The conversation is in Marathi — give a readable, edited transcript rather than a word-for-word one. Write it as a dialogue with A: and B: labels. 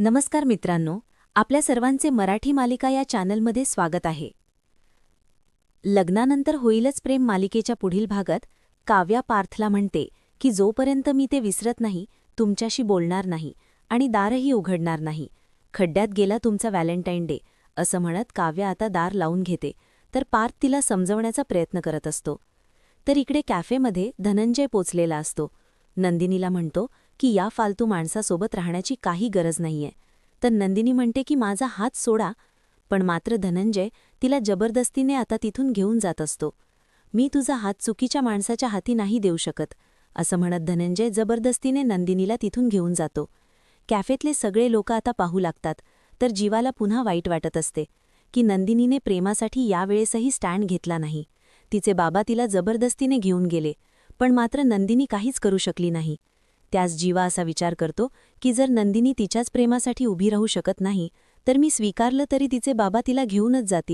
A: नमस्कार मित्रांनो, आपल्या सर्वांचे मराठी मालिका या चॅनलमध्ये स्वागत आहे. लग्नानंतर होईलच प्रेम मालिकेच्या पुढील भागात काव्या पार्थला म्हणते की जोपर्यंत मी ते विसरत नाही, तुमच्याशी बोलणार नाही आणि दारही उघडणार नाही. खड्ड्यात गेला तुमचा व्हॅलेंटाईन डे, असं म्हणत काव्या आता दार लावून घेते, तर पार्थ तिला समजवण्याचा प्रयत्न करत असतो. तर इकडे कॅफेमध्ये धनंजय पोचलेला असतो. नंदिनीला म्हणतो की या फालतू माणसासोबत राहण्याची काही गरज नाहीये. तर नंदिनी म्हणते की माझा हात सोडा, पण मात्र धनंजय तिला जबरदस्तीने आता तिथून घेऊन जात असतो. मी तुझा हात चुकीच्या माणसाच्या हाती नाही देऊ शकत, असं म्हणत धनंजय जबरदस्तीने नंदिनीला तिथून घेऊन जातो. कॅफेतले सगळे लोक आता पाहू लागतात, तर जीवाला पुन्हा वाईट वाटत असते की नंदिनीने प्रेमासाठी यावेळेसही स्टँड घेतला नाही. तिचे बाबा तिला जबरदस्तीने घेऊन गेले, पण मात्र नंदिनी काहीच करू शकली नाही. त्यास जीवा असा विचार करतो की जर नंदिनी तिच्याच प्रेमासाठी उभी राहू शकत नाही, तर मी स्वीकारलं तरी तिचे बाबा तिला घेऊनच जातील.